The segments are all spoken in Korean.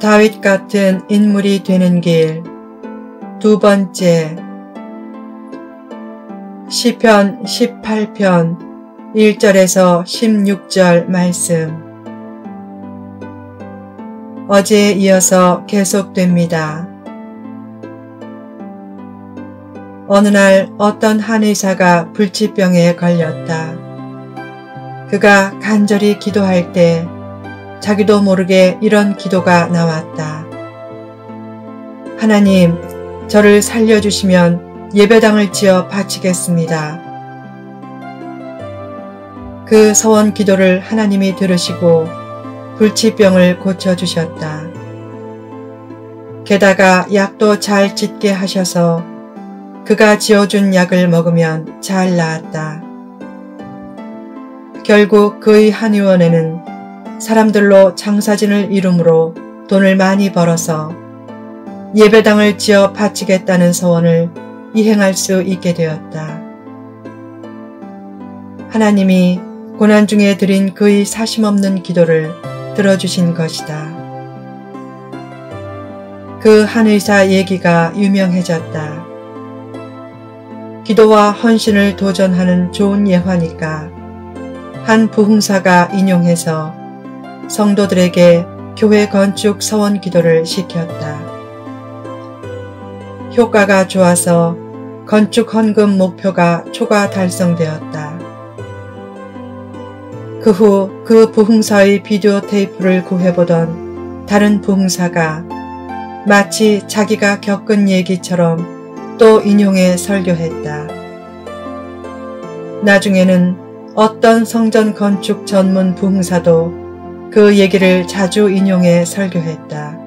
다윗 같은 인물이 되는 길. 두 번째. 시편 18편 1절에서 16절 말씀. 어제에 이어서 계속됩니다. 어느 날 어떤 한의사가 불치병에 걸렸다. 그가 간절히 기도할 때 자기도 모르게 이런 기도가 나왔다. 하나님, 저를 살려주시면 예배당을 지어 바치겠습니다. 그 서원 기도를 하나님이 들으시고 불치병을 고쳐주셨다. 게다가 약도 잘 짓게 하셔서 그가 지어준 약을 먹으면 잘 나았다. 결국 그의 한의원에는 사람들로 장사진을 이름으로 돈을 많이 벌어서 예배당을 지어 바치겠다는 서원을 이행할 수 있게 되었다. 하나님이 고난 중에 드린 그의 사심없는 기도를 들어주신 것이다. 그 한의사 얘기가 유명해졌다. 기도와 헌신을 도전하는 좋은 예화니까 한 부흥사가 인용해서 성도들에게 교회 건축 서원 기도를 시켰다. 효과가 좋아서 건축 헌금 목표가 초과 달성되었다. 그 후 그 부흥사의 비디오 테이프를 구해보던 다른 부흥사가 마치 자기가 겪은 얘기처럼 또 인용해 설교했다. 나중에는 어떤 성전 건축 전문 부흥사도 그 얘기를 자주 인용해 설교했다.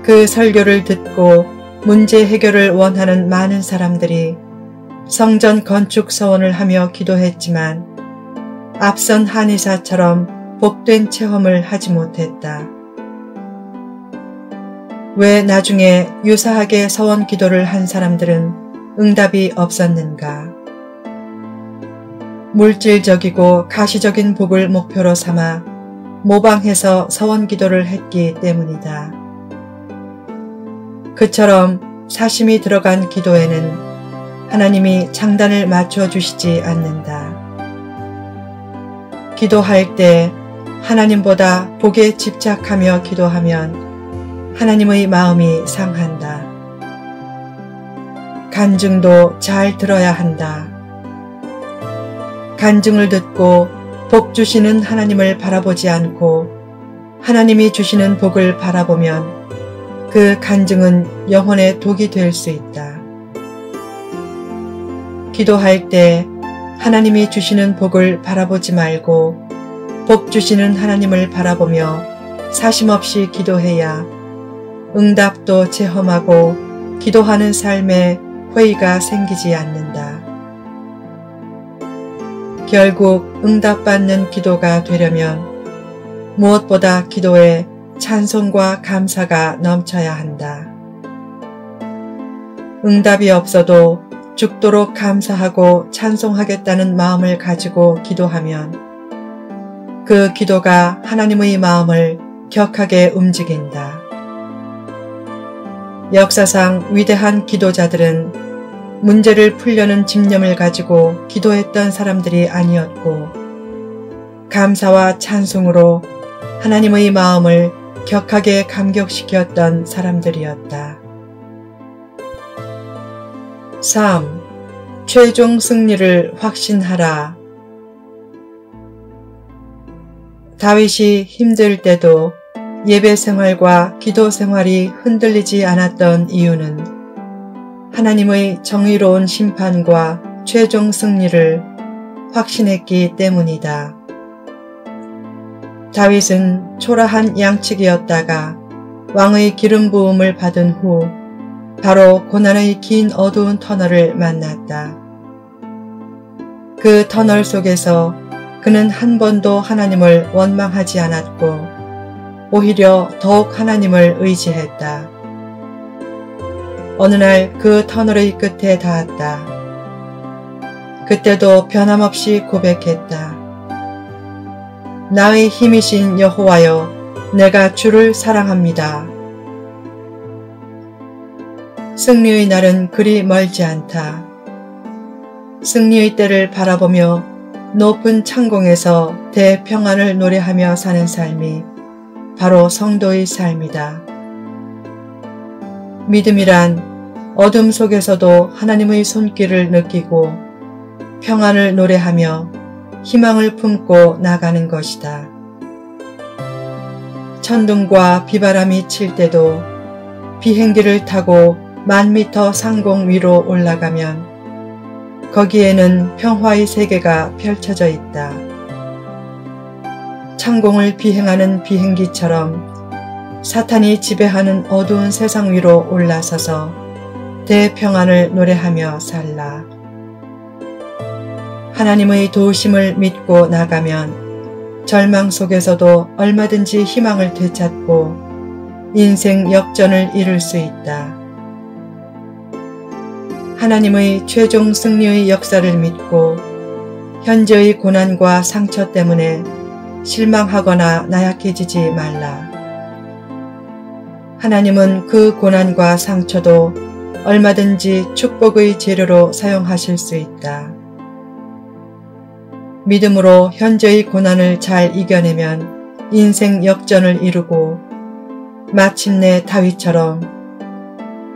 그 설교를 듣고 문제 해결을 원하는 많은 사람들이 성전 건축 서원을 하며 기도했지만 앞선 한의사처럼 복된 체험을 하지 못했다. 왜 나중에 유사하게 서원 기도를 한 사람들은 응답이 없었는가? 물질적이고 가시적인 복을 목표로 삼아 모방해서 서원 기도를 했기 때문이다. 그처럼 사심이 들어간 기도에는 하나님이 장단을 맞춰주시지 않는다. 기도할 때 하나님보다 복에 집착하며 기도하면 하나님의 마음이 상한다. 간증도 잘 들어야 한다. 간증을 듣고 복 주시는 하나님을 바라보지 않고 하나님이 주시는 복을 바라보면 그 간증은 영혼의 독이 될 수 있다. 기도할 때 하나님이 주시는 복을 바라보지 말고 복 주시는 하나님을 바라보며 사심없이 기도해야 응답도 체험하고 기도하는 삶에 회의가 생기지 않는다. 결국 응답받는 기도가 되려면 무엇보다 기도에 찬송과 감사가 넘쳐야 한다. 응답이 없어도 죽도록 감사하고 찬송하겠다는 마음을 가지고 기도하면 그 기도가 하나님의 마음을 격하게 움직인다. 역사상 위대한 기도자들은 문제를 풀려는 집념을 가지고 기도했던 사람들이 아니었고 감사와 찬송으로 하나님의 마음을 격하게 감격시켰던 사람들이었다. 3. 최종 승리를 확신하라. 다윗이 힘들 때도 예배 생활과 기도 생활이 흔들리지 않았던 이유는 하나님의 정의로운 심판과 최종 승리를 확신했기 때문이다. 다윗은 초라한 양측이었다가 왕의 기름 부음을 받은 후 바로 고난의 긴 어두운 터널을 만났다. 그 터널 속에서 그는 한 번도 하나님을 원망하지 않았고 오히려 더욱 하나님을 의지했다. 어느 날 그 터널의 끝에 닿았다. 그때도 변함없이 고백했다. 나의 힘이신 여호와여, 내가 주를 사랑합니다. 승리의 날은 그리 멀지 않다. 승리의 때를 바라보며 높은 창공에서 대평안을 노래하며 사는 삶이 바로 성도의 삶이다. 믿음이란 어둠 속에서도 하나님의 손길을 느끼고 평안을 노래하며 희망을 품고 나가는 것이다. 천둥과 비바람이 칠 때도 비행기를 타고 10,000m 상공 위로 올라가면 거기에는 평화의 세계가 펼쳐져 있다. 창공을 비행하는 비행기처럼 사탄이 지배하는 어두운 세상 위로 올라서서 대평안을 노래하며 살라. 하나님의 도우심을 믿고 나가면 절망 속에서도 얼마든지 희망을 되찾고 인생 역전을 이룰 수 있다. 하나님의 최종 승리의 역사를 믿고 현재의 고난과 상처 때문에 실망하거나 나약해지지 말라. 하나님은 그 고난과 상처도 얼마든지 축복의 재료로 사용하실 수 있다. 믿음으로 현재의 고난을 잘 이겨내면 인생 역전을 이루고 마침내 다윗처럼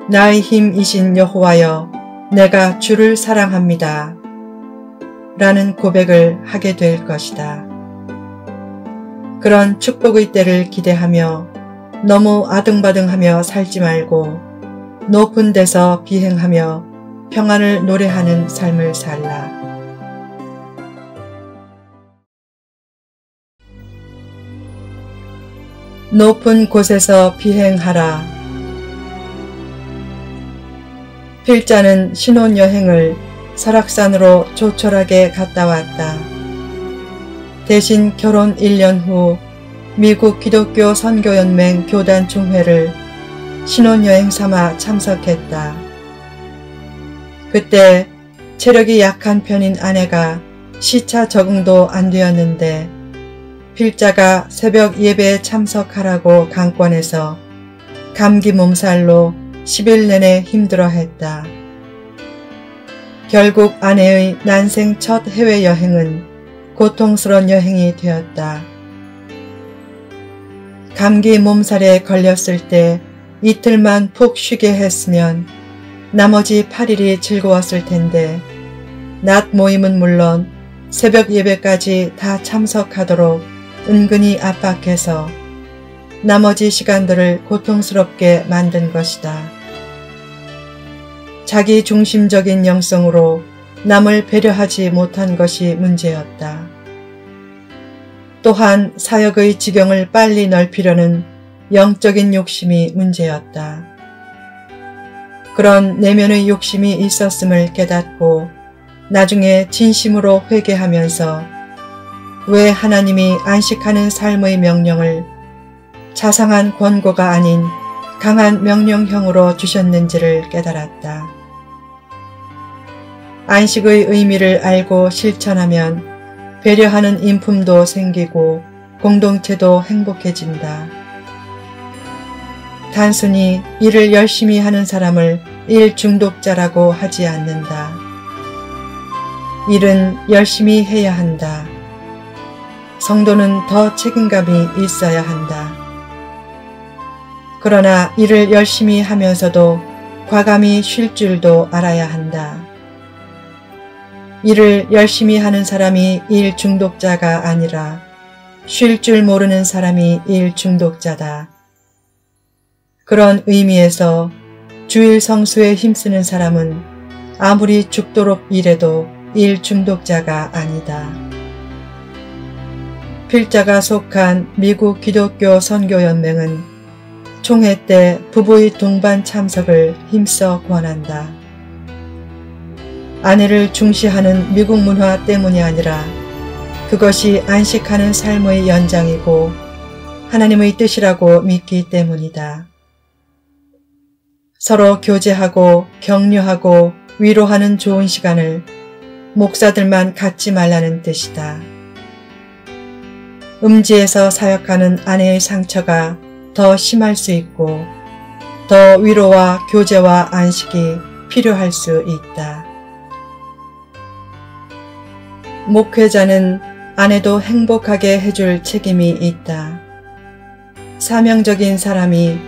나의 힘이신 여호와여 내가 주를 사랑합니다. 라는 고백을 하게 될 것이다. 그런 축복의 때를 기대하며 너무 아등바등하며 살지 말고 높은 데서 비행하며 평안을 노래하는 삶을 살라. 높은 곳에서 비행하라. 필자는 신혼여행을 설악산으로 조촐하게 갔다 왔다. 대신 결혼 1년 후 미국 기독교 선교연맹 교단 총회를 신혼여행 삼아 참석했다. 그때 체력이 약한 편인 아내가 시차 적응도 안 되었는데 필자가 새벽 예배에 참석하라고 강권해서 감기 몸살로 10일 내내 힘들어했다. 결국 아내의 난생 첫 해외여행은 고통스러운 여행이 되었다. 감기 몸살에 걸렸을 때 이틀만 푹 쉬게 했으면 나머지 8일이 즐거웠을 텐데 낮 모임은 물론 새벽 예배까지 다 참석하도록 은근히 압박해서 나머지 시간들을 고통스럽게 만든 것이다. 자기 중심적인 영성으로 남을 배려하지 못한 것이 문제였다. 또한 사역의 지경을 빨리 넓히려는 영적인 욕심이 문제였다. 그런 내면의 욕심이 있었음을 깨닫고 나중에 진심으로 회개하면서 왜 하나님이 안식하는 삶의 명령을 자상한 권고가 아닌 강한 명령형으로 주셨는지를 깨달았다. 안식의 의미를 알고 실천하면 배려하는 인품도 생기고 공동체도 행복해진다. 단순히 일을 열심히 하는 사람을 일 중독자라고 하지 않는다. 일은 열심히 해야 한다. 성도는 더 책임감이 있어야 한다. 그러나 일을 열심히 하면서도 과감히 쉴 줄도 알아야 한다. 일을 열심히 하는 사람이 일 중독자가 아니라 쉴 줄 모르는 사람이 일 중독자다. 그런 의미에서 주일 성수에 힘쓰는 사람은 아무리 죽도록 일해도 일 중독자가 아니다. 필자가 속한 미국 기독교 선교연맹은 총회 때 부부의 동반 참석을 힘써 권한다. 아내를 중시하는 미국 문화 때문이 아니라 그것이 안식하는 삶의 연장이고 하나님의 뜻이라고 믿기 때문이다. 서로 교제하고 격려하고 위로하는 좋은 시간을 목사들만 갖지 말라는 뜻이다. 음지에서 사역하는 아내의 상처가 더 심할 수 있고 더 위로와 교제와 안식이 필요할 수 있다. 목회자는 아내도 행복하게 해줄 책임이 있다. 사명적인 사람이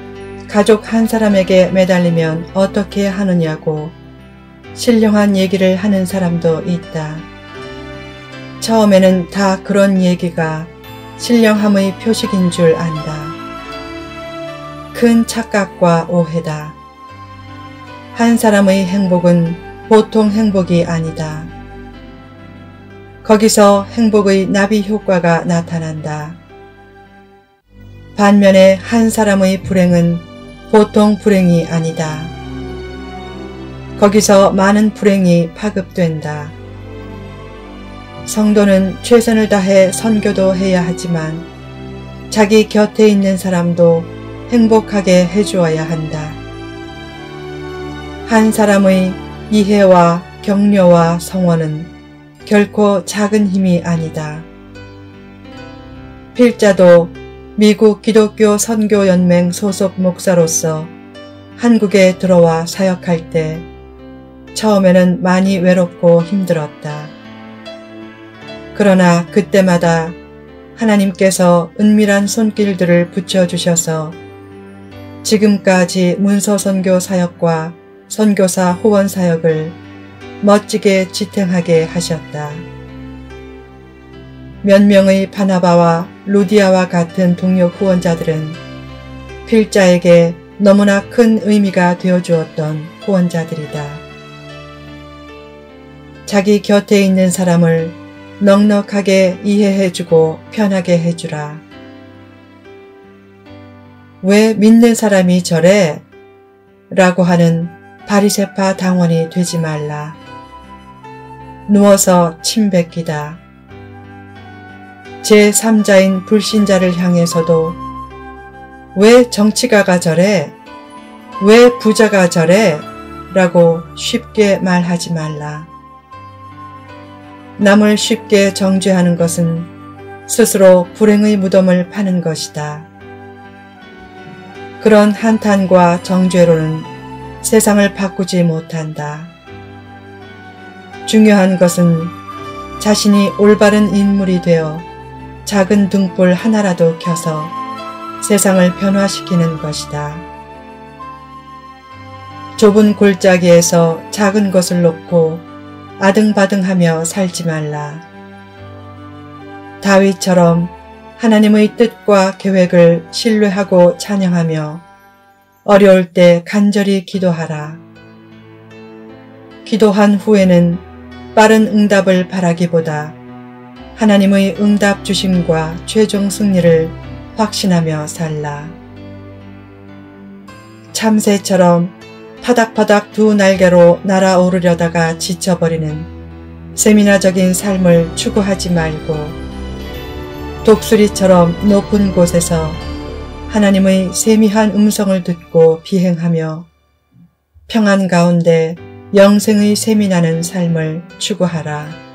가족 한 사람에게 매달리면 어떻게 하느냐고 신령한 얘기를 하는 사람도 있다. 처음에는 다 그런 얘기가 신령함의 표식인 줄 안다. 큰 착각과 오해다. 한 사람의 행복은 보통 행복이 아니다. 거기서 행복의 나비 효과가 나타난다. 반면에 한 사람의 불행은 보통 불행이 아니다. 거기서 많은 불행이 파급된다. 성도는 최선을 다해 선교도 해야 하지만 자기 곁에 있는 사람도 행복하게 해주어야 한다. 한 사람의 이해와 격려와 성원은 결코 작은 힘이 아니다. 필자도 미국 기독교 선교연맹 소속 목사로서 한국에 들어와 사역할 때 처음에는 많이 외롭고 힘들었다. 그러나 그때마다 하나님께서 은밀한 손길들을 붙여주셔서 지금까지 문서선교 사역과 선교사 후원 사역을 멋지게 지탱하게 하셨다. 몇 명의 바나바와 루디아와 같은 동료 후원자들은 필자에게 너무나 큰 의미가 되어주었던 후원자들이다. 자기 곁에 있는 사람을 넉넉하게 이해해주고 편하게 해주라. 왜 믿는 사람이 저래? 라고 하는 바리새파 당원이 되지 말라. 누워서 침 뱉기다. 제3자인 불신자를 향해서도 왜 정치가가 저래? 왜 부자가 저래? 라고 쉽게 말하지 말라. 남을 쉽게 정죄하는 것은 스스로 불행의 무덤을 파는 것이다. 그런 한탄과 정죄로는 세상을 바꾸지 못한다. 중요한 것은 자신이 올바른 인물이 되어 작은 등불 하나라도 켜서 세상을 변화시키는 것이다. 좁은 골짜기에서 작은 것을 놓고 아등바등하며 살지 말라. 다윗처럼 하나님의 뜻과 계획을 신뢰하고 찬양하며 어려울 때 간절히 기도하라. 기도한 후에는 빠른 응답을 바라기보다 하나님의 응답 주심과 최종 승리를 확신하며 살라. 참새처럼 파닥파닥 두 날개로 날아오르려다가 지쳐버리는 세미나적인 삶을 추구하지 말고 독수리처럼 높은 곳에서 하나님의 세미한 음성을 듣고 비행하며 평안 가운데 영생의 샘이 나는 삶을 추구하라.